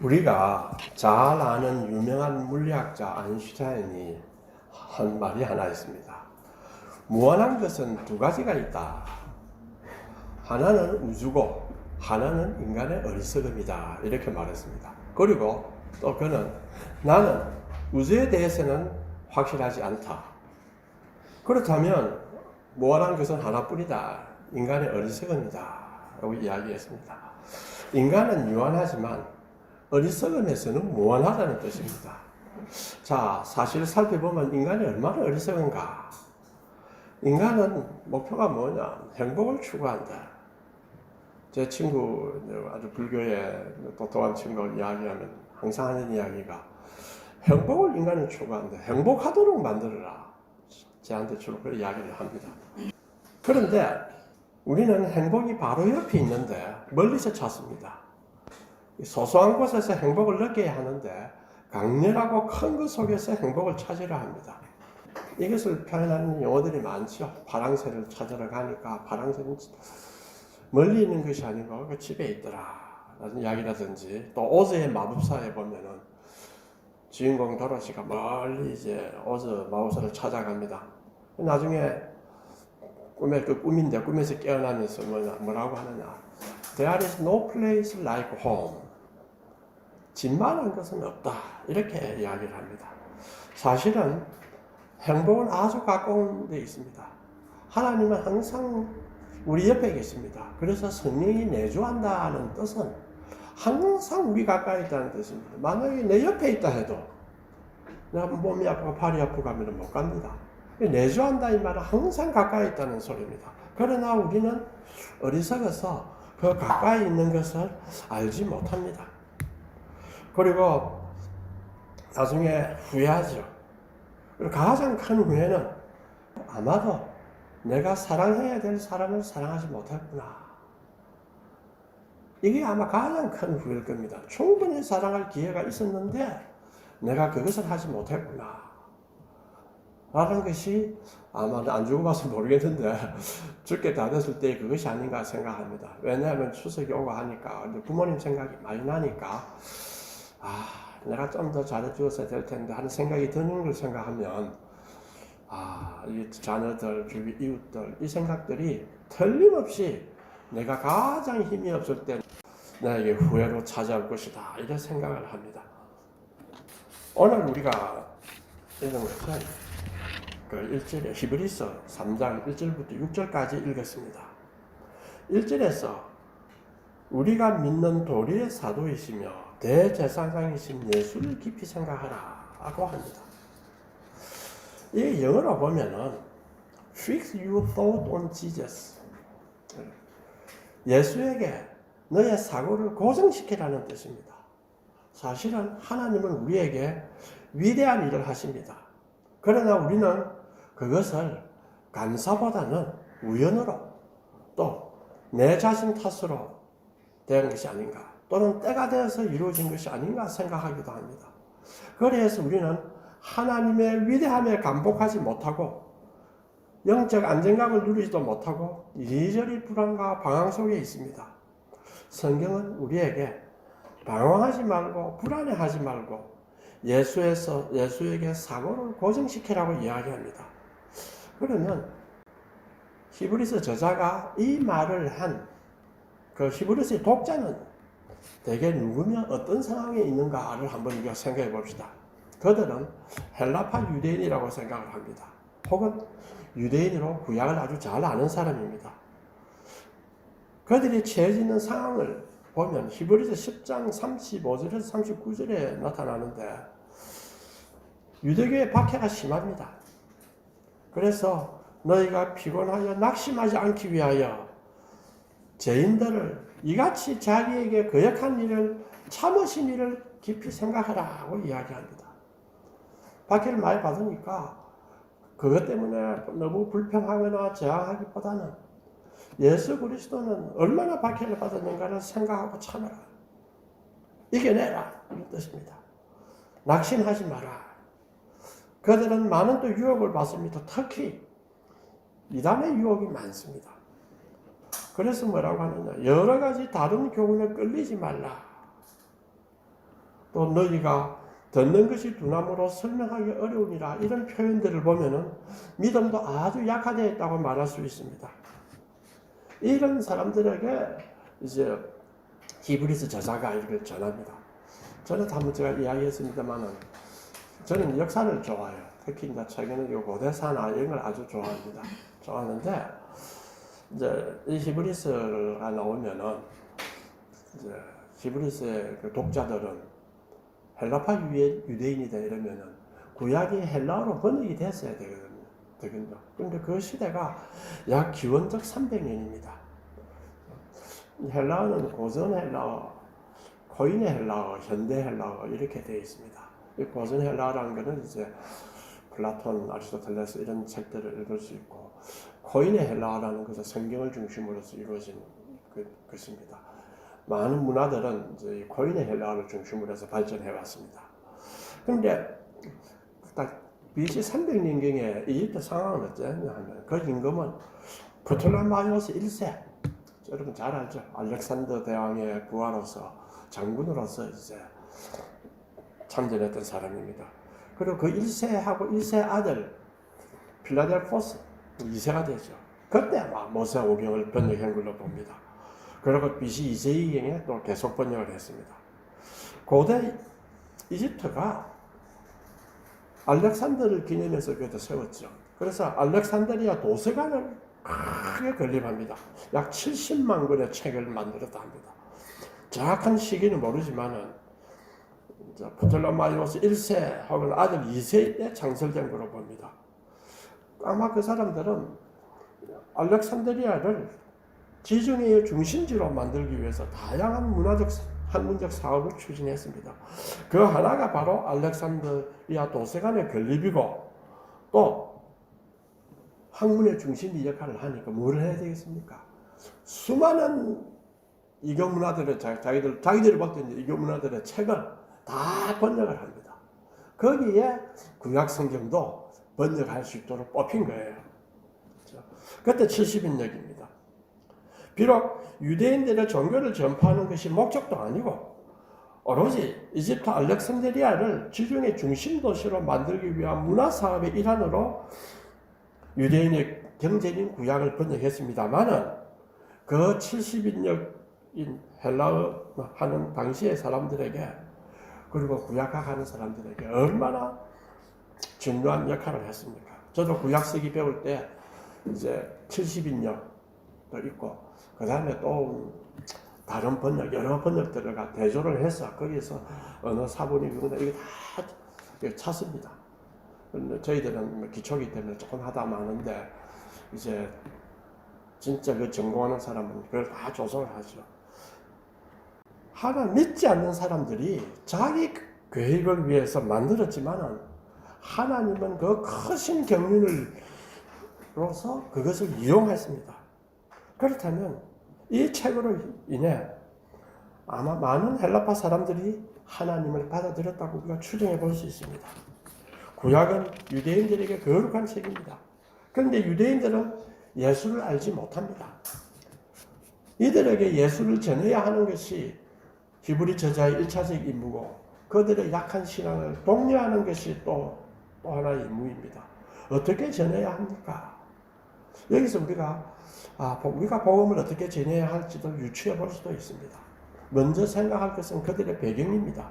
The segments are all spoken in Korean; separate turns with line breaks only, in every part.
우리가 잘 아는 유명한 물리학자 아인슈타인이 한 말이 하나 있습니다. 무한한 것은 두 가지가 있다. 하나는 우주고 하나는 인간의 어리석음이다. 이렇게 말했습니다. 그리고 또 그는 나는 우주에 대해서는 확실하지 않다. 그렇다면 무한한 것은 하나뿐이다. 인간의 어리석음이다. 라고 이야기했습니다. 인간은 유한하지만 어리석음에서는 무한하다는 뜻입니다. 자, 사실을 살펴보면 인간이 얼마나 어리석은가. 인간은 목표가 뭐냐? 행복을 추구한다. 제 친구, 아주 불교의 똑똑한 친구가 이야기하면 항상 하는 이야기가 행복을 인간은 추구한다. 행복하도록 만들어라. 저한테 주로 그런 이야기를 합니다. 그런데 우리는 행복이 바로 옆에 있는데 멀리서 찾습니다. 소소한 곳에서 행복을 느껴야 하는데 강렬하고 큰 것 속에서 행복을 찾으려 합니다. 이것을 표현하는 용어들이 많죠. 파랑새를 찾으러 가니까 파랑새는 멀리 있는 것이 아니고 그 집에 있더라 라는 이야기라든지, 또 오즈의 마법사에 보면은 주인공 도로시가 멀리 이제 오즈 마법사를 찾아갑니다. 나중에 꿈인데 꿈에서 깨어나면서 뭐라고 하느냐. There is no place like home. 집만한 것은 없다. 이렇게 이야기를 합니다. 사실은 행복은 아주 가까운 데 있습니다. 하나님은 항상 우리 옆에 계십니다. 그래서 성령이 내주한다는 뜻은 항상 우리 가까이 있다는 뜻입니다. 만약에 내 옆에 있다 해도 내가 몸이 아프고 팔이 아프고 하면 못 갑니다. 내주한다 이 말은 항상 가까이 있다는 소리입니다. 그러나 우리는 어리석어서 그 가까이 있는 것을 알지 못합니다. 그리고 나중에 후회하죠. 그리고 가장 큰 후회는 아마도 내가 사랑해야 될 사람을 사랑하지 못했구나. 이게 아마 가장 큰 후회일 겁니다. 충분히 사랑할 기회가 있었는데 내가 그것을 하지 못했구나. 라는 것이 아마 안 죽어봐서 모르겠는데 죽게 다 됐을 때 그것이 아닌가 생각합니다. 왜냐하면 추석이 오고 하니까 부모님 생각이 많이 나니까 내가 좀 더 잘해주었어야 될 텐데 하는 생각이 드는 걸 생각하면 이 자녀들, 주위 이웃들 이 생각들이 틀림없이 내가 가장 힘이 없을 때 나에게 후회로 찾아올 것이다 이런 생각을 합니다. 오늘 우리가 읽은 것은 그 1절에 히브리서 3장 1절부터 6절까지 읽었습니다. 1절에서 우리가 믿는 도리의 사도이시며 대제사장이신 예수를 깊이 생각하라 라고 합니다. 이 영어로 보면은 Fix your thought on Jesus. 예수에게 너의 사고를 고정시키라는 뜻입니다. 사실은 하나님은 우리에게 위대한 일을 하십니다. 그러나 우리는 그것을 감사보다는 우연으로 또 내 자신 탓으로 된 것이 아닌가, 또는 때가 되어서 이루어진 것이 아닌가 생각하기도 합니다. 그래서 우리는 하나님의 위대함에 감복하지 못하고 영적 안정감을 누리지도 못하고 이리저리 불안과 방황 속에 있습니다. 성경은 우리에게 방황하지 말고 불안해하지 말고 예수에게 사고를 고정시키라고 이야기합니다. 그러면 히브리서 저자가 이 말을 한 그 히브리서의 독자는 대개 누구며 어떤 상황에 있는가를 한번 우리가 생각해 봅시다. 그들은 헬라파 유대인이라고 생각을 합니다. 혹은 유대인으로 구약을 아주 잘 아는 사람입니다. 그들이 처해져 있는 상황을 보면 히브리서 10장 35절에서 39절에 나타나는데 유대교의 박해가 심합니다. 그래서 너희가 피곤하여 낙심하지 않기 위하여 죄인들을 이같이 자기에게 거역한 일을 참으신 일을 깊이 생각하라고 이야기합니다. 박해를 많이 받으니까 그것 때문에 너무 불평하거나 저항하기보다는 예수 그리스도는 얼마나 박해를 받았는가를 생각하고 참아라. 이겨내라. 이런 뜻입니다. 낙심하지 마라. 그들은 많은 또 유혹을 받습니다. 특히 이단의 유혹이 많습니다. 그래서 뭐라고 하느냐. 여러 가지 다른 교훈에 끌리지 말라. 또 너희가 듣는 것이 두나무로 설명하기 어려우니라 이런 표현들을 보면은 믿음도 아주 약화되어 있다고 말할 수 있습니다. 이런 사람들에게 이제 히브리서 저자가 이걸 전합니다. 저는 한번 제가 이야기했습니다만은 저는 역사를 좋아해요. 특히 이제 최근에 고대사나 이런 걸 아주 좋아합니다. 좋아하는데 이제 이 히브리서가 나오면은 이제 히브리서의 그 독자들은 헬라파 유대인이다 이러면은 구약이 헬라어로 번역이 됐어야 되거든요. 그런데 그 시대가 약 기원적 300년입니다. 헬라어는 고전 헬라어, 코인의 헬라어, 현대 헬라어 이렇게 되어 있습니다. 이 고전 헬라어라는 것은 이제 플라톤, 아리스토텔레스 이런 책들을 읽을 수 있고, 코인의 헬라어라는 것은 성경을 중심으로서 이루어진 것입니다. 많은 문화들은 이제 코인의 헬라어를 중심으로 해서 발전해 왔습니다. 그런데 딱 BC 300년경에 이집트 상황은 어땠냐 하면 그 임금은 프톨레마이오스 1세, 여러분 잘 알죠? 알렉산더 대왕의 부하로서 장군으로서 이제 참전했던 사람입니다. 그리고 그 1세하고 1세 아들 필라델포스 2세가 되죠. 그때 막 모세오경을 번역한 걸로 봅니다. 그리고 BC 2세기경에 또 계속 번역을 했습니다. 고대 이집트가 알렉산더를 기념해서 그것도 세웠죠. 그래서 알렉산드리아 도서관을 크게 건립합니다. 약 70만 권의 책을 만들었다 합니다. 정확한 시기는 모르지만은 프톨레마이오스 1세 혹은 아들 2세 때 창설된 걸로 봅니다. 아마 그 사람들은 알렉산드리아를 지중해의 중심지로 만들기 위해서 다양한 문화적, 학문적 사업을 추진했습니다. 그 하나가 바로 알렉산드리아 도서관의 건립이고, 또 학문의 중심지 역할을 하니까 뭘 해야 되겠습니까? 수많은 이교 문화들의 자기들이 봤던 이교 문화들의 책을 다 번역을 합니다. 거기에 구약 성경도 번역할 수 있도록 뽑힌 거예요. 그때 70인역입니다. 비록 유대인들의 종교를 전파하는 것이 목적도 아니고 오로지 이집트 알렉산드리아를 지중해 중심 도시로 만들기 위한 문화 사업의 일환으로 유대인의 경제인 구약을 번역했습니다만은 그 70인역인 헬라어 하는 당시의 사람들에게, 그리고 구약학 하는 사람들에게 얼마나 중요한 역할을 했습니까? 저도 구약쓰기 배울 때 이제 70인역도 있고, 그 다음에 또 다른 번역, 여러 번역들을 대조를 해서 거기서 언어 사본이 이게 다 찾습니다. 저희들은 기초기 때문에 조금 하다 마는데, 이제 진짜 그 전공하는 사람은 그걸 다 조성을 하죠. 하나 믿지 않는 사람들이 자기 계획을 위해서 만들었지만은 하나님은 그 크신 경륜으로서 그것을 이용했습니다. 그렇다면 이 책으로 인해 아마 많은 헬라파 사람들이 하나님을 받아들였다고 우리가 추정해 볼 수 있습니다. 구약은 유대인들에게 거룩한 책입니다. 그런데 유대인들은 예수를 알지 못합니다. 이들에게 예수를 전해야 하는 것이 히브리 저자의 1차적 임무고, 그들의 약한 신앙을 독려하는 것이 또 하나의 임무입니다. 어떻게 전해야 합니까? 여기서 우리가 복음을 어떻게 전해야 할지도 유추해 볼 수도 있습니다. 먼저 생각할 것은 그들의 배경입니다.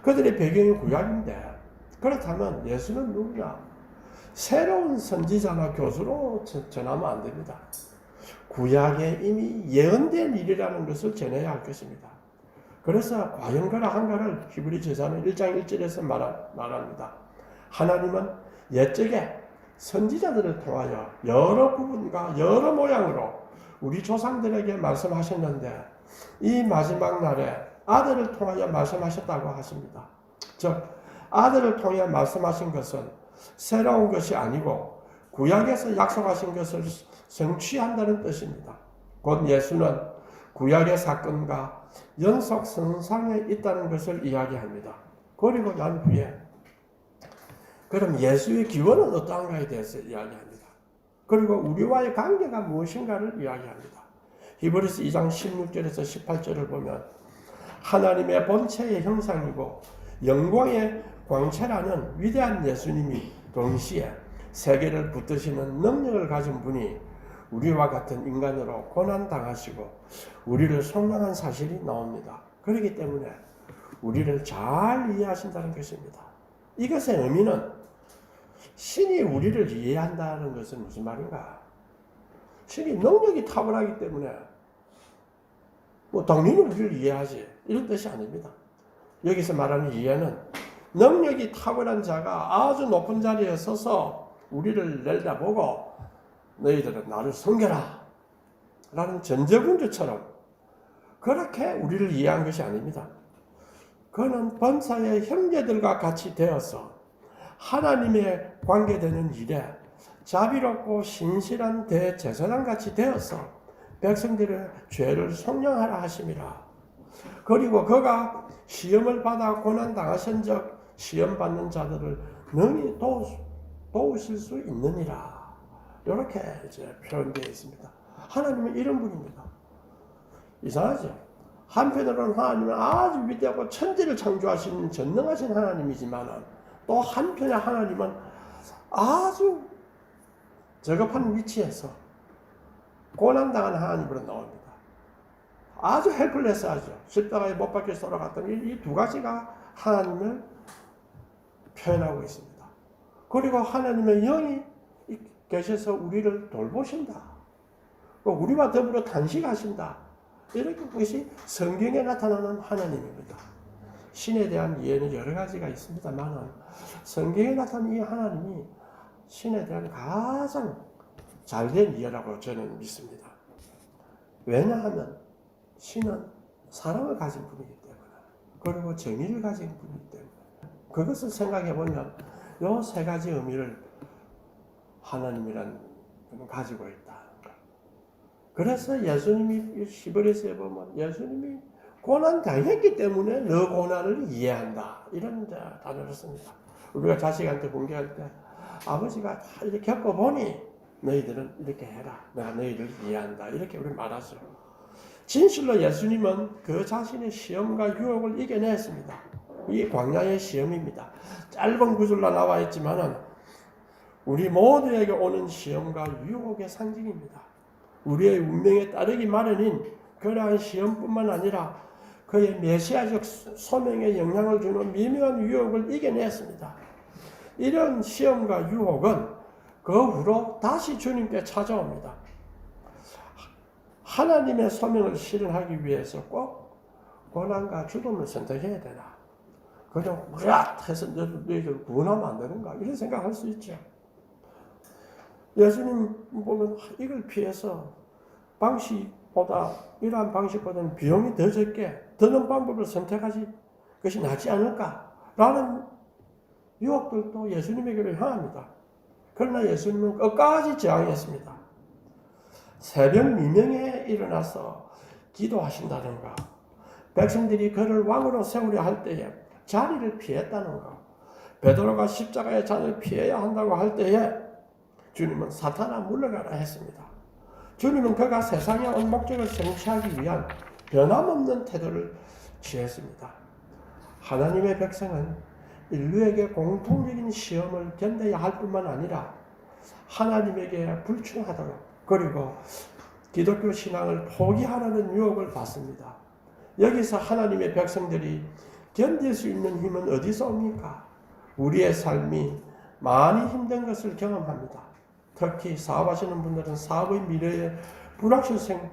그들의 배경이 구약인데, 그렇다면 예수는 누구냐? 새로운 선지자나 교수로 전하면 안 됩니다. 구약에 이미 예언된 일이라는 것을 전해야 할 것입니다. 그래서 과연가라 한가를 히브리 저자는 1장 1절에서 말합니다. 하나님은 옛적에 선지자들을 통하여 여러 부분과 여러 모양으로 우리 조상들에게 말씀하셨는데, 이 마지막 날에 아들을 통하여 말씀하셨다고 하십니다. 즉 아들을 통해 말씀하신 것은 새로운 것이 아니고 구약에서 약속하신 것을 성취한다는 뜻입니다. 곧 예수는 구약의 사건과 연속선상에 있다는 것을 이야기합니다. 그리고 난 후에 그럼 예수의 기원은 어떠한가에 대해서 이야기합니다. 그리고 우리와의 관계가 무엇인가를 이야기합니다. 히브리서 2장 16절에서 18절을 보면 하나님의 본체의 형상이고 영광의 광채라는 위대한 예수님이 동시에 세계를 붙드시는 능력을 가진 분이 우리와 같은 인간으로 고난당하시고 우리를 속량한 사실이 나옵니다. 그렇기 때문에 우리를 잘 이해하신다는 것입니다. 이것의 의미는 신이 우리를 이해한다는 것은 무슨 말인가? 신이 능력이 탁월하기 때문에 당연히 우리를 이해하지 이런 뜻이 아닙니다. 여기서 말하는 이해는 능력이 탁월한 자가 아주 높은 자리에 서서 우리를 내려다보고 너희들은 나를 섬겨라 라는 전제군주처럼 그렇게 우리를 이해한 것이 아닙니다. 그는 본사의 형제들과 같이 되어서 하나님의 관계되는 일에 자비롭고 신실한 대제사장같이 되어서 백성들의 죄를 속량하라 하심이라. 그리고 그가 시험을 받아 고난당하신 적 시험받는 자들을 능히 도우실 수 있느니라. 이렇게 이제 표현되어 있습니다. 하나님은 이런 분입니다. 이상하죠? 한편으로는 하나님은 아주 위대하고 천지를 창조하시는 전능하신 하나님이지만 또 한편에 하나님은 아주 저급한 위치에서 고난당한 하나님으로 나옵니다. 아주 헬플레스하죠. 십자가에 못 박혀 돌아갔던 이 두 가지가 하나님을 표현하고 있습니다. 그리고 하나님의 영이 계셔서 우리를 돌보신다. 우리와 더불어 탄식하신다. 이렇게 그것이 성경에 나타나는 하나님입니다. 신에 대한 이해는 여러 가지가 있습니다만 성경에 나타나는 이 하나님이 신에 대한 가장 잘된 이해라고 저는 믿습니다. 왜냐하면 신은 사랑을 가진 분이기 때문에 그리고 정의를 가진 분이기 때문에 그것을 생각해 보면 이 세 가지 의미를 하나님이란 분은 가지고 있다. 그래서 예수님이 히브리서에 보면 예수님이 고난 당했기 때문에 너 고난을 이해한다. 이런 단어를 씁니다. 우리가 자식한테 공개할 때 아버지가 이렇게 겪어보니 너희들은 이렇게 해라. 내가 너희를 이해한다. 이렇게 우리 말하죠. 진실로 예수님은 그 자신의 시험과 유혹을 이겨냈습니다. 이 광야의 시험입니다. 짧은 구절로 나와 있지만은 우리 모두에게 오는 시험과 유혹의 상징입니다. 우리의 운명에 따르기 마련인 그러한 시험뿐만 아니라 그의 메시아적 소명에 영향을 주는 미묘한 유혹을 이겨냈습니다. 이런 시험과 유혹은 그 후로 다시 주님께 찾아옵니다. 하나님의 소명을 실현하기 위해서 꼭 고난과 죽음을 선택해야 되나? 그냥 으악 해서 너희들 구원하면 안 되는가? 이런 생각할 수 있죠. 예수님 보면 이걸 피해서 이러한 방식보다는 비용이 더 적게 드는 방법을 선택하지 그것이 낫지 않을까라는 유혹들도 예수님에게로 향합니다. 그러나 예수님은 끝까지 저항했습니다. 새벽 미명에 일어나서 기도하신다든가 백성들이 그를 왕으로 세우려 할 때에 자리를 피했다는가 베드로가 십자가의 잔을 피해야 한다고 할 때에 주님은 사탄아 물러가라 했습니다. 주님은 그가 세상에 온 목적을 성취하기 위한 변함없는 태도를 취했습니다. 하나님의 백성은 인류에게 공통적인 시험을 견뎌야 할 뿐만 아니라 하나님에게 불충하도록 그리고 기독교 신앙을 포기하라는 유혹을 받습니다. 여기서 하나님의 백성들이 견딜 수 있는 힘은 어디서 옵니까? 우리의 삶이 많이 힘든 것을 경험합니다. 특히 사업하시는 분들은 사업의 미래에 불확실성,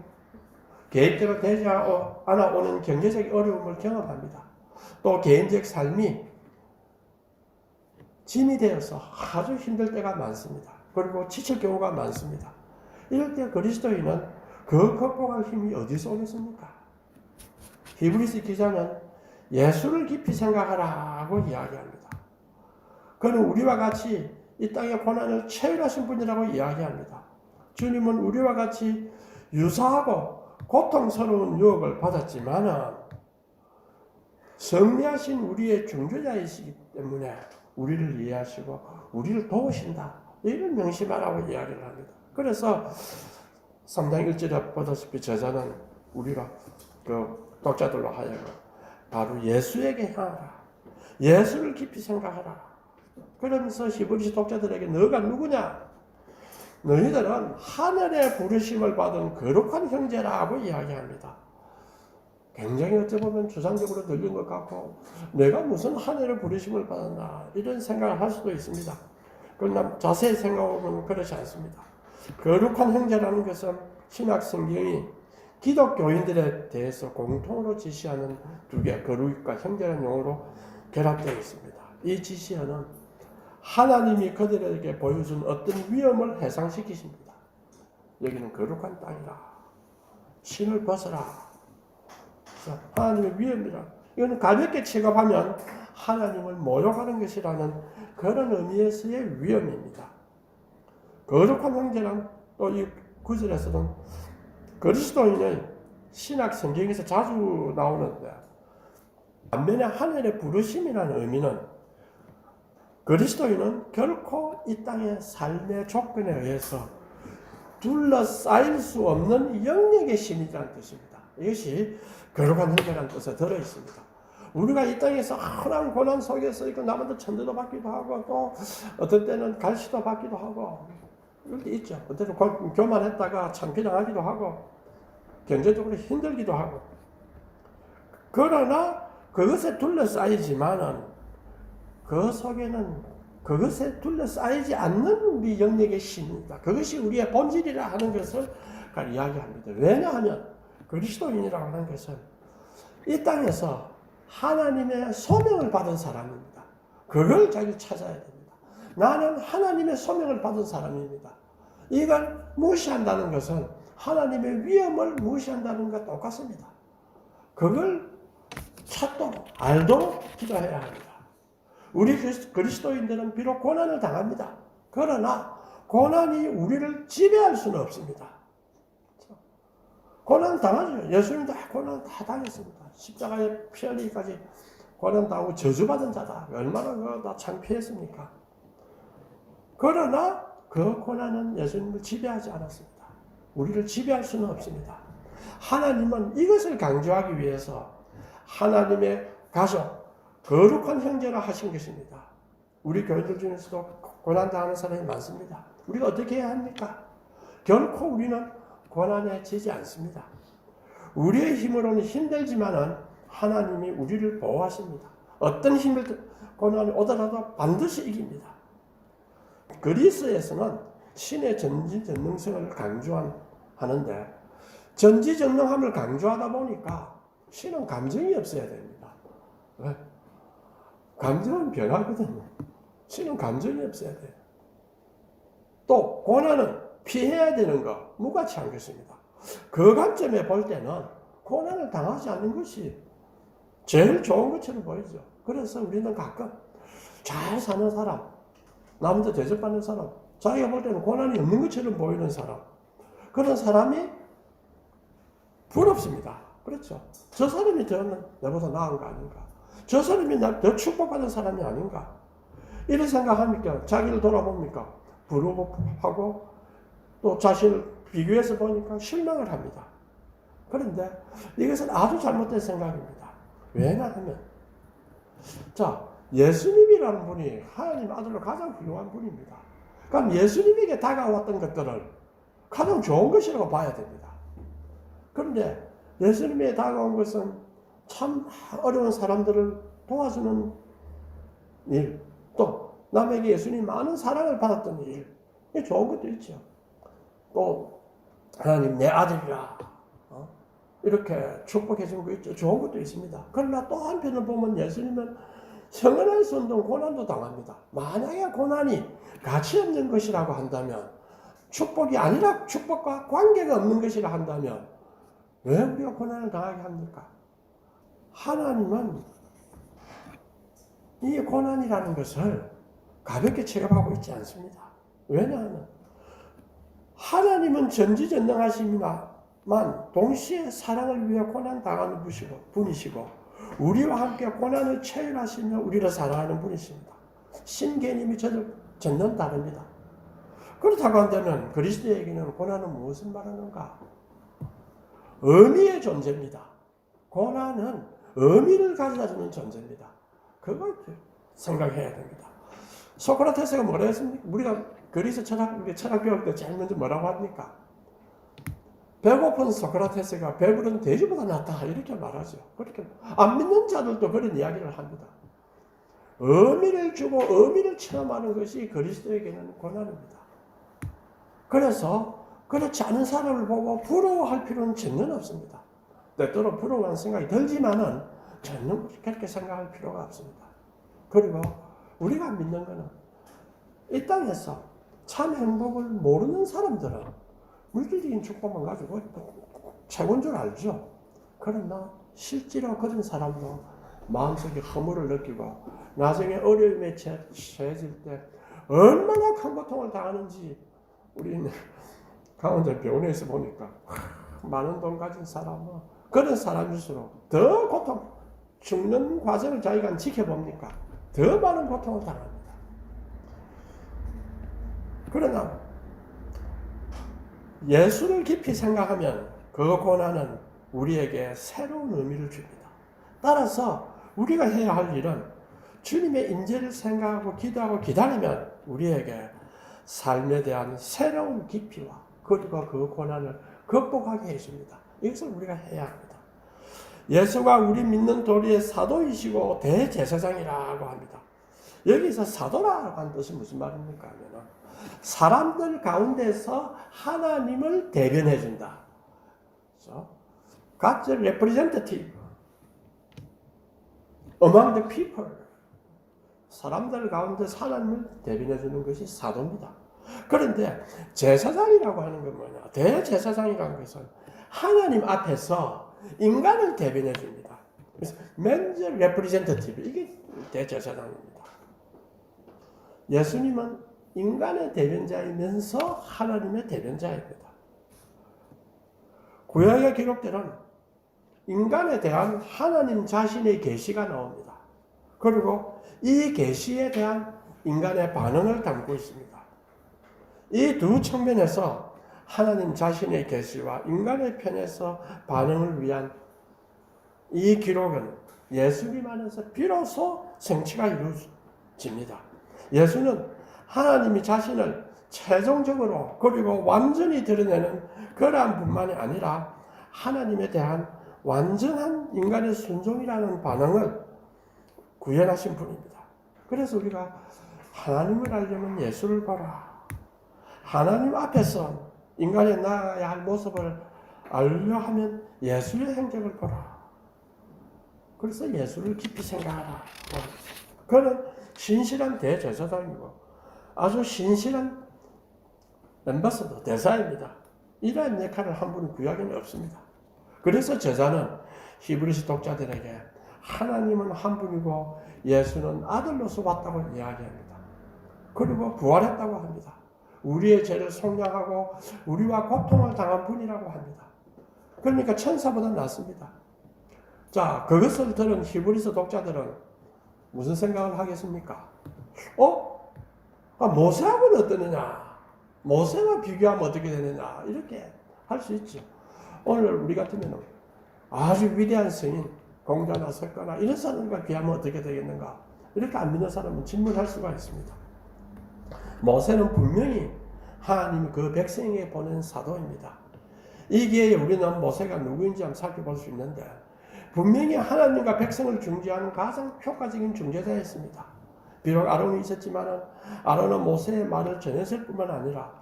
계획대로 되지 않아 오는 경제적 어려움을 경험합니다. 또 개인적 삶이 짐이 되어서 아주 힘들 때가 많습니다. 그리고 지칠 경우가 많습니다. 이럴 때 그리스도인은 그 극복할 힘이 어디서 오겠습니까? 히브리서 기자는 예수를 깊이 생각하라고 이야기합니다. 그는 우리와 같이 이 땅의 고난을 체휼하신 분이라고 이야기합니다. 주님은 우리와 같이 유사하고 고통스러운 유혹을 받았지만 승리하신 우리의 중재자이시기 때문에 우리를 이해하시고 우리를 도우신다. 이런 명심하라고 이야기를 합니다. 그래서 3장 1절에 보다시피 저자는 우리가 그 독자들로 하여금 바로 예수에게 향하라. 예수를 깊이 생각하라. 그러면서 히브리서 독자들에게 너가 누구냐? 너희들은 하늘의 부르심을 받은 거룩한 형제라고 이야기합니다. 굉장히 어찌 보면 주상적으로 들린 것 같고 내가 무슨 하늘의 부르심을 받았나 이런 생각을 할 수도 있습니다. 그러나 자세히 생각해보면 그렇지 않습니다. 거룩한 형제라는 것은 신약 성경이 기독교인들에 대해서 공통으로 지시하는 두 개, 거룩과 형제라는 용어로 결합되어 있습니다. 이 지시어는 하나님이 그들에게 보여준 어떤 위험을 해상시키십니다. 여기는 거룩한 땅이라. 신을 벗어라. 하나님의 위험이라. 이거는 가볍게 취급하면 하나님을 모욕하는 것이라는 그런 의미에서의 위험입니다. 거룩한 형제란 또 이 구절에서는 그리스도인의 신약 성경에서 자주 나오는데 반면에 하늘의 부르심이라는 의미는 그리스도인은 결코 이 땅의 삶의 조건에 의해서 둘러싸일 수 없는 영역의 신이라는 뜻입니다. 이것이 거룩한 형제라는 뜻에 들어있습니다. 우리가 이 땅에서 흔한 고난 속에서 남한테 천대도 받기도 하고 또 어떤 때는 갈시도 받기도 하고 이럴 때 있죠. 어떤 때는 교만했다가 창피당하기도 하고 경제적으로 힘들기도 하고 그러나 그것에 둘러싸이지만은 그 속에는 그것에 둘러싸이지 않는 우리 영역의 신입니다. 그것이 우리의 본질이라 하는 것을 이야기합니다. 왜냐하면 그리스도인이라고 하는 것은 이 땅에서 하나님의 소명을 받은 사람입니다. 그걸 자기 찾아야 됩니다. 나는 하나님의 소명을 받은 사람입니다. 이걸 무시한다는 것은 하나님의 위엄을 무시한다는 것과 똑같습니다. 그걸 찾도록 알도록 기도해야 합니다. 우리 그리스도인들은 비록 고난을 당합니다. 그러나 고난이 우리를 지배할 수는 없습니다. 고난 당하죠. 예수님도 고난 다 당했습니다. 십자가에 피 흘리기까지 고난 당하고 저주받은 자다. 얼마나 다 창피했습니까? 그러나 그 고난은 예수님을 지배하지 않았습니다. 우리를 지배할 수는 없습니다. 하나님은 이것을 강조하기 위해서 하나님의 가족, 거룩한 형제라 하신 것입니다. 우리 교회들 중에서도 고난당하는 사람이 많습니다. 우리가 어떻게 해야 합니까? 결코 우리는 고난에 지지 않습니다. 우리의 힘으로는 힘들지만은 하나님이 우리를 보호하십니다. 어떤 고난이 오더라도 반드시 이깁니다. 그리스에서는 신의 전지전능성을 강조하는데 전지전능함을 강조하다 보니까 신은 감정이 없어야 됩니다. 왜? 감정은 변하거든요. 신은 감정이 없어야 돼요. 또 고난은 피해야 되는 거 무가치한 것입니다. 그 관점에 볼 때는 고난을 당하지 않는 것이 제일 좋은 것처럼 보이죠. 그래서 우리는 가끔 잘 사는 사람, 남한테 대접받는 사람, 자기가 볼 때는 고난이 없는 것처럼 보이는 사람, 그런 사람이 부럽습니다. 그렇죠. 저 사람이 나보다 나은 거 아닌가? 저 사람이 더 축복받은 사람이 아닌가? 이런 생각하니까 자기를 돌아봅니까? 부러워하고 또 자신을 비교해서 보니까 실망을 합니다. 그런데 이것은 아주 잘못된 생각입니다. 왜냐하면 예수님이라는 분이 하나님 아들로 가장 훌륭한 분입니다. 그럼 예수님에게 다가왔던 것들을 가장 좋은 것이라고 봐야 됩니다. 그런데 예수님에게 다가온 것은 참 어려운 사람들을 도와주는 일, 또 남에게 예수님 많은 사랑을 받았던 일, 이게 좋은 것도 있죠. 또 하나님 내 아들이라 이렇게 축복해 준 거 있죠. 좋은 것도 있습니다. 그러나 또 한편을 보면 예수님은 성은할 수 없는 고난도 당합니다. 만약에 고난이 가치 없는 것이라고 한다면, 축복이 아니라 축복과 관계가 없는 것이라 한다면 왜 우리가 고난을 당하게 합니까? 하나님은 이 고난이라는 것을 가볍게 취급하고 있지 않습니다. 왜냐하면 하나님은 전지전능하시지만 동시에 사랑을 위해 고난 당하는 분이시고 우리와 함께 고난을 체험하시며 우리를 사랑하는 분이십니다. 신개념이 전혀 다릅니다. 그렇다고 한다면 그리스도에게는 고난은 무엇을 말하는가? 의미의 존재입니다. 고난은 의미를 가져다주는 존재입니다. 그걸 생각해야 됩니다. 소크라테스가 뭐라 했습니까? 우리가 그리스 철학 배울 때 제일 먼저 뭐라고 합니까? 배고픈 소크라테스가 배부른 돼지보다 낫다 이렇게 말하죠. 그렇게 안 믿는 자들도 그런 이야기를 합니다. 의미를 주고 의미를 체험하는 것이 그리스도에게는 고난입니다. 그래서 그렇지 않은 사람을 보고 부러워할 필요는 전혀 없습니다. 때때로 부러워하는 생각이 들지만은 전혀 그렇게 생각할 필요가 없습니다. 그리고 우리가 믿는 것은 이 땅에서 참 행복을 모르는 사람들은 물질적인 축복만 가지고 최고인 줄 알죠. 그러나 실제로 그런 사람도 마음속에 허물을 느끼고 나중에 어려움에 처해질 때 얼마나 큰 고통을 당하는지 우리는 강원도 병원에서 보니까 많은 돈 가진 사람은 그런 사람일수록 더 고통, 죽는 과정을 자기가 지켜봅니까? 더 많은 고통을 당합니다. 그러나 예수를 깊이 생각하면 그 고난은 우리에게 새로운 의미를 줍니다. 따라서 우리가 해야 할 일은 주님의 인재를 생각하고 기도하고 기다리면 우리에게 삶에 대한 새로운 깊이와 그리고 그 고난을 극복하게 해줍니다. 이것을 우리가 해야 합니다. 예수가 우리 믿는 도리의 사도이시고 대제사장이라고 합니다. 여기서 사도라고 하는 뜻이 무슨 말입니까? 하면 사람들 가운데서 하나님을 대변해 준다. God's representative among the people. 사람들 가운데서 하나님을 대변해 주는 것이 사도입니다. 그런데 제사장이라고 하는 건 뭐냐? 대제사장이라는 것은 하나님 앞에서 인간을 대변해 줍니다. 그래서 man's representative 이게 대제사장입니다. 예수님은 인간의 대변자이면서 하나님의 대변자입니다. 구약에 기록되는 인간에 대한 하나님 자신의 계시가 나옵니다. 그리고 이 계시에 대한 인간의 반응을 담고 있습니다. 이 두 측면에서 하나님 자신의 계시와 인간의 편에서 반응을 위한 이 기록은 예수님 안에서 비로소 성취가 이루어집니다. 예수는 하나님이 자신을 최종적으로 그리고 완전히 드러내는 그러한 분만이 아니라 하나님에 대한 완전한 인간의 순종이라는 반응을 구현하신 분입니다. 그래서 우리가 하나님을 알려면 예수를 보라. 하나님 앞에서 인간의 나아가야 할 모습을 알려 하면 예수의 행적을 보라. 그래서 예수를 깊이 생각하라. 그는 신실한 대제사장이고 아주 신실한 엠바서더, 대사입니다. 이러한 역할을 한 분이 구약에는 없습니다. 그래서 저자는 히브리서 독자들에게 하나님은 한 분이고 예수는 아들로서 왔다고 이야기합니다. 그리고 부활했다고 합니다. 우리의 죄를 속량하고 우리와 고통을 당한 분이라고 합니다. 그러니까 천사보다 낫습니다. 자, 그것을 들은 히브리서 독자들은 무슨 생각을 하겠습니까? 모세하고는 어떠느냐? 모세와 비교하면 어떻게 되느냐? 이렇게 할 수 있죠. 오늘 우리 같으면 아주 위대한 성인, 공자나 석가나 이런 사람과 비하면 어떻게 되겠는가? 이렇게 안 믿는 사람은 질문할 수가 있습니다. 모세는 분명히 하나님이 그 백성에게 보낸 사도입니다. 이 기회에 우리는 모세가 누구인지 한번 살펴볼 수 있는데 분명히 하나님과 백성을 중재하는 가장 효과적인 중재자였습니다. 비록 아론이 있었지만 아론은 모세의 말을 전했을 뿐만 아니라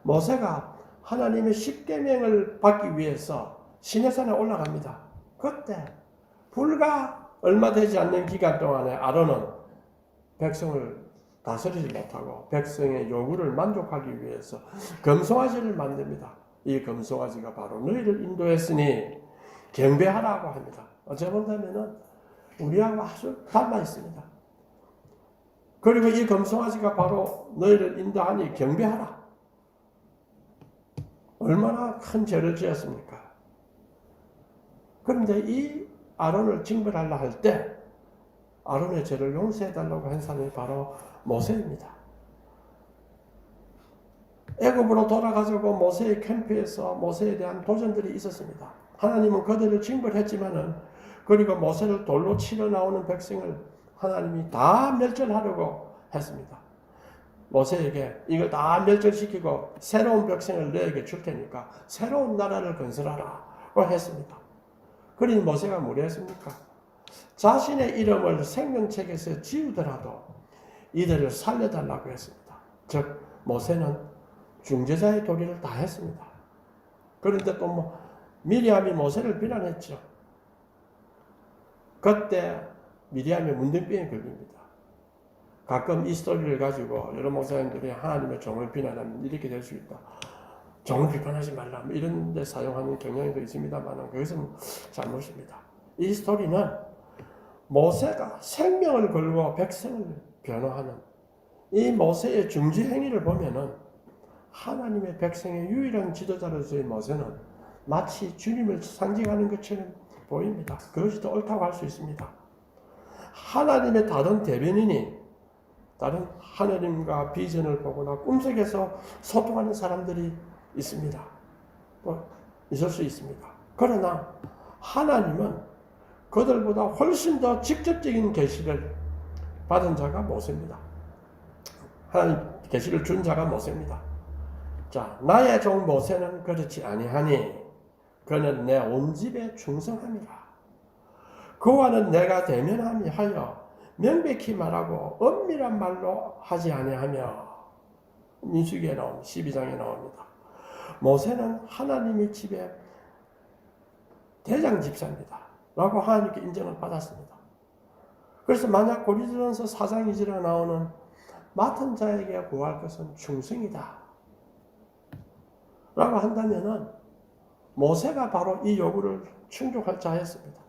모세가 하나님의 십계명을 받기 위해서 시내산에 올라갑니다. 그때 불과 얼마 되지 않는 기간 동안에 아론은 백성을 다스리지 못하고 백성의 요구를 만족하기 위해서 금송아지를 만듭니다. 이 금송아지가 바로 너희를 인도했으니 경배하라고 합니다. 어찌 본다면 우리하고 아주 닮아 있습니다. 그리고 이 금송아지가 바로 너희를 인도하니 경배하라. 얼마나 큰 죄를 지었습니까? 그런데 이 아론을 징벌하려 할 때 아론의 죄를 용서해달라고 한 사람이 바로 모세입니다. 애굽으로 돌아가자고 모세의 캠프에서 모세에 대한 도전들이 있었습니다. 하나님은 그들을 징벌했지만은 그리고 모세를 돌로 치러 나오는 백성을 하나님이 다 멸절하려고 했습니다. 모세에게 이걸 다 멸절시키고 새로운 백성을 너에게 줄 테니까 새로운 나라를 건설하라고 했습니다. 그러니 모세가 뭐라 했습니까? 자신의 이름을 생명책에서 지우더라도 이들을 살려달라고 했습니다. 즉 모세는 중재자의 도리를 다 했습니다. 그런데 또 미리암이 모세를 비난했죠. 그때 미리암이 문둥병에 걸립니다. 가끔 이 스토리를 가지고 여러 목사님들이 하나님의 종을 비난하면 이렇게 될 수 있다. 종을 비판하지 말라. 이런 데 사용하는 경향도 있습니다만 그것은 잘못입니다. 이 스토리는 모세가 생명을 걸고 백성을 변호하는 이 모세의 중지 행위를 보면은 하나님의 백성의 유일한 지도자로서의 모세는 마치 주님을 상징하는 것처럼 보입니다. 그것이 더 옳다고 할 수 있습니다. 하나님의 다른 대변인이 다른 하나님과 비전을 보거나 꿈속에서 소통하는 사람들이 있습니다. 있을 수 있습니다. 그러나 하나님은 그들보다 훨씬 더 직접적인 계시를 받은 자가 모세입니다. 하나님 계시를 준 자가 모세입니다. 자, 나의 종 모세는 그렇지 아니하니 그는 내 온 집에 충성함이라. 그와는 내가 대면함이 하여 명백히 말하고 엄밀한 말로 하지 아니하며 민수기에 나옵니다. 12장에 나옵니다. 모세는 하나님의 집에 대장 집사입니다. 라고 하나님께 인정을 받았습니다. 그래서 만약 고린도전서 4장 2절에 나오는 맡은 자에게 구할 것은 충성이다. 라고 한다면은 모세가 바로 이 요구를 충족할 자였습니다.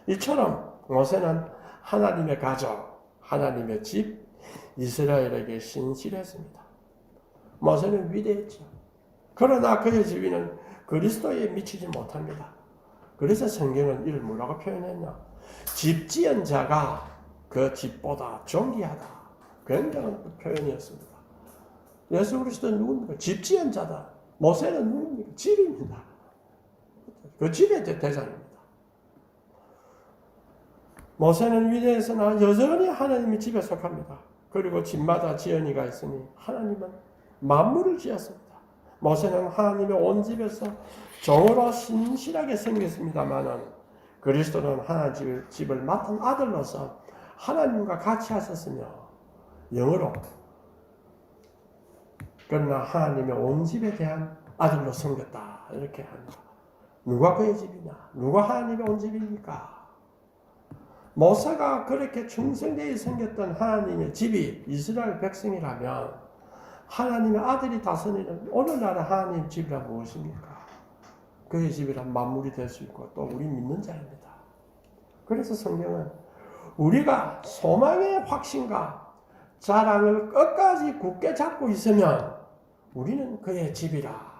이처럼 모세는 하나님의 가족, 하나님의 집, 이스라엘에게 신실했습니다. 모세는 위대했죠. 그러나 그의 지위는 그리스도에 미치지 못합니다. 그래서 성경은 이를 뭐라고 표현했냐? 집 지은 자가 그 집보다 존귀하다. 굉장한 표현이었습니다. 예수 그리스도는 누굽니까? 집 지은 자다. 모세는 누굽니까? 집입니다. 그 집의 대장입니다. 모세는 위대했으나 여전히 하나님의 집에 속합니다. 그리고 집마다 지연이가 있으니 하나님은 만물을 지었습니다. 모세는 하나님의 온 집에서 종으로 신실하게 생겼습니다마는 그리스도는 하나님 집을 맡은 아들로서 하나님과 같이 하셨으며 영으로 그러나 하나님의 온 집에 대한 아들로 섬겼다. 이렇게 합니다. 누가 그의 집이냐? 누가 하나님의 온 집입니까? 모세가 그렇게 충성되게 생겼던 하나님의 집이 이스라엘 백성이라면 하나님의 아들이 다스리는 오늘날의 하나님 집이란 무엇입니까? 그의 집이란 만물이 될 수 있고 또 우리 믿는 자입니다. 그래서 성경은 우리가 소망의 확신과 자랑을 끝까지 굳게 잡고 있으면 우리는 그의 집이라.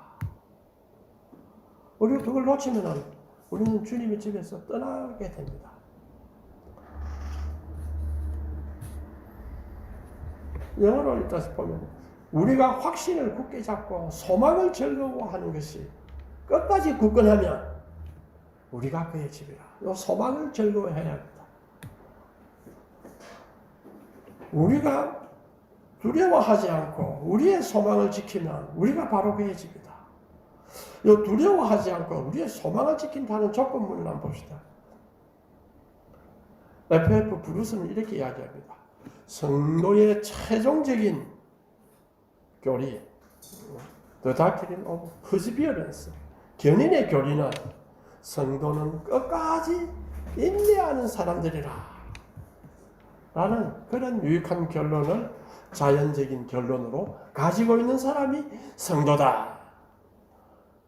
우리가 그걸 놓치면 우리는 주님의 집에서 떠나게 됩니다. 영어로 일단 보면 우리가 확신을 굳게 잡고 소망을 즐거워하는 것이 끝까지 굳건하면 우리가 그의 집이라. 이 소망을 즐거워해야 합니다. 우리가 두려워하지 않고 우리의 소망을 지키면 우리가 바로 그의 집이다. 이 두려워하지 않고 우리의 소망을 지킨다는 조건문을 한번 봅시다. FF 브루스는 이렇게 이야기합니다. 성도의 최종적인 교리, The Doctrine of Perseverance, 견인의 교리는 성도는 끝까지 인내하는 사람들이라 라는 그런 유익한 결론을 자연적인 결론으로 가지고 있는 사람이 성도다.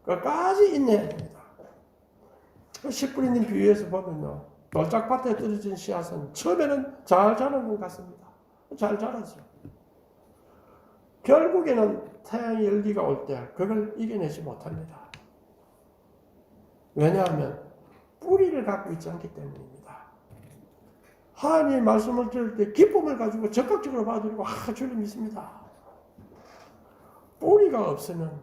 끝까지 인내해야 됩니다. 씨 뿌리는 비유에서 보면요, 돌짝밭에 떨어진 씨앗은 처음에는 잘 자라는 것 같습니다. 잘 자라죠. 결국에는 태양의 열기가 올 때 그걸 이겨내지 못합니다. 왜냐하면 뿌리를 갖고 있지 않기 때문입니다. 하나님의 말씀을 들을 때 기쁨을 가지고 적극적으로 받아들이고 주를 믿습니다. 뿌리가 없으면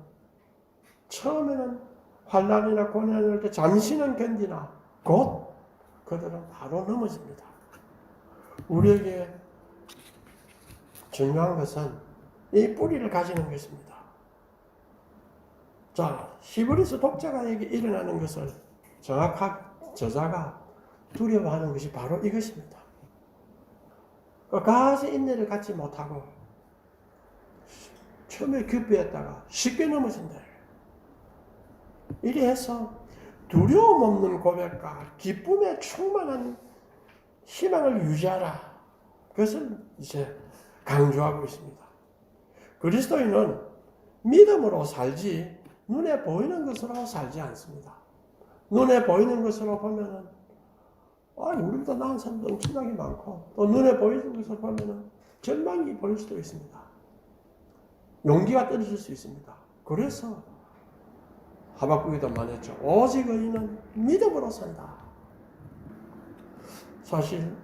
처음에는 환난이나 고난을 할 때 잠시는 견디나 곧 그들은 바로 넘어집니다. 우리에게 중요한 것은 이 뿌리를 가지는 것입니다. 자, 히브리서 독자가에게 일어나는 것을 정확하게 저자가 두려워하는 것이 바로 이것입니다. 끝까지 인내를 갖지 못하고 처음에 기쁘했다가 쉽게 넘어진다. 이리 해서 두려움 없는 고백과 기쁨에 충만한 희망을 유지하라. 그것을 이제 강조하고 있습니다. 그리스도인은 믿음으로 살지 눈에 보이는 것으로 살지 않습니다. 눈에 보이는 것으로 보면은 우리보다 나은 사람도 엄청나게 많고 또 눈에 보이는 것으로 보면은 절망이 보일 수도 있습니다. 용기가 떨어질 수 있습니다. 그래서 하박국에도 말했죠. 오직 의인은 믿음으로 산다. 사실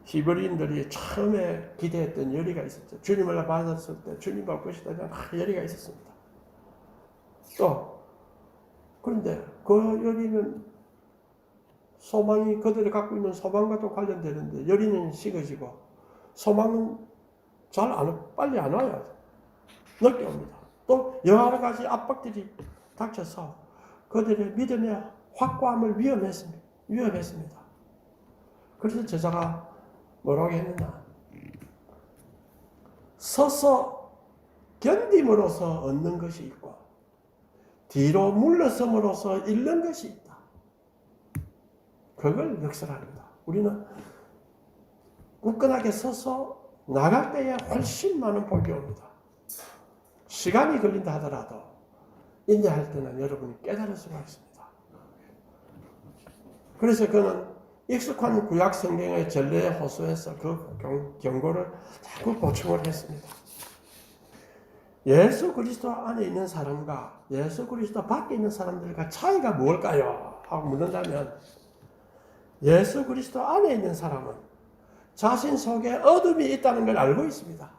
히브리인들이 처음에 기대했던 열의가 있었죠. 주님을 받았을 때 주님 볼 것이다. 열의가 있었습니다. 또 그런데 그 열의는 소망이 그들이 갖고 있는 소망과도 관련되는데 열의는 식어지고 소망은 빨리 안 와요. 늦게 옵니다. 또 여러 가지 압박들이 닥쳐서 그들의 믿음의 확고함을 위협했습니다. 그래서 저자가 뭐라고 했느냐? 서서 견딤으로써 얻는 것이 있고 뒤로 물러섬으로써 잃는 것이 있다. 그걸 역설합니다. 우리는 굳건하게 서서 나갈 때에 훨씬 많은 복이 옵니다. 시간이 걸린다 하더라도 인내할 때는 여러분이 깨달을 수가 있습니다. 그래서 그는 익숙한 구약 성경의 전례에 호소해서 그 경고를 자꾸 보충을 했습니다. 예수 그리스도 안에 있는 사람과 예수 그리스도 밖에 있는 사람들과 차이가 뭘까요? 하고 묻는다면 예수 그리스도 안에 있는 사람은 자신 속에 어둠이 있다는 걸 알고 있습니다.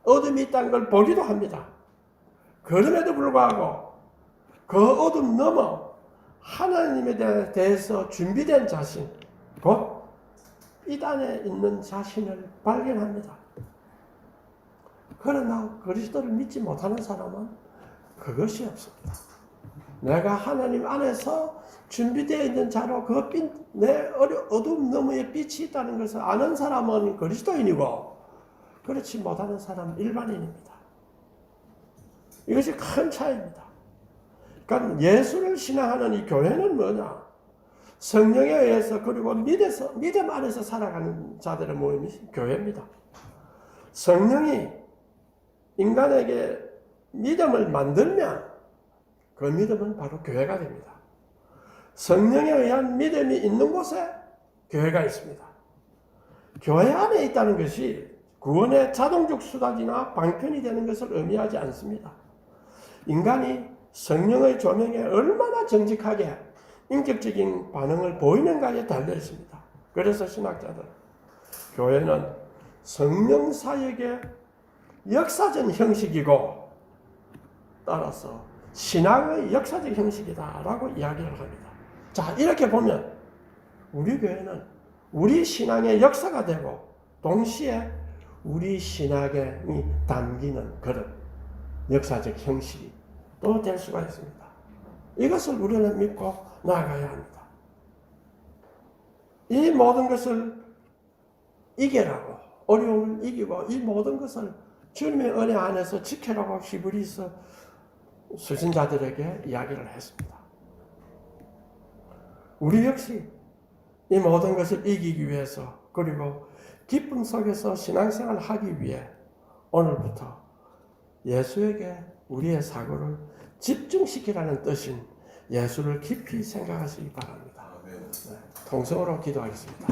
어둠이 있다는 걸 보기도 합니다. 그럼에도 불구하고 그 어둠 넘어 하나님에 대해서 준비된 자신, 곧 이 안에 있는 자신을 발견합니다. 그러나 그리스도를 믿지 못하는 사람은 그것이 없습니다. 내가 하나님 안에서 준비되어 있는 자로 내 어둠 너머에 빛이 있다는 것을 아는 사람은 그리스도인이고 그렇지 못하는 사람은 일반인입니다. 이것이 큰 차이입니다. 그러니까 예수를 신앙하는 이 교회는 뭐냐? 성령에 의해서 그리고 믿음 안에서 살아가는 자들의 모임이 교회입니다. 성령이 인간에게 믿음을 만들면 그 믿음은 바로 교회가 됩니다. 성령에 의한 믿음이 있는 곳에 교회가 있습니다. 교회 안에 있다는 것이 구원의 자동적 수단이나 방편이 되는 것을 의미하지 않습니다. 인간이 성령의 조명에 얼마나 정직하게 인격적인 반응을 보이는가에 달려 있습니다. 그래서 신학자들, 교회는 성령 사역의 역사적 형식이고 따라서 신앙의 역사적 형식이다라고 이야기를 합니다. 자, 이렇게 보면 우리 교회는 우리 신앙의 역사가 되고 동시에 우리 신앙에 담기는 그런 역사적 형식이 또 될 수가 있습니다. 이것을 우리는 믿고 나아가야 합니다. 이 모든 것을 이겨라고, 어려움을 이기고 이 모든 것을 주님의 은혜 안에서 지켜라고 히브리서 수신자들에게 이야기를 했습니다. 우리 역시 이 모든 것을 이기기 위해서 그리고 기쁨 속에서 신앙생활을 하기 위해 오늘부터 예수에게 우리의 사고를 집중시키라는 뜻인 예수를 깊이 생각하시기 바랍니다. 네, 통성으로 기도하겠습니다.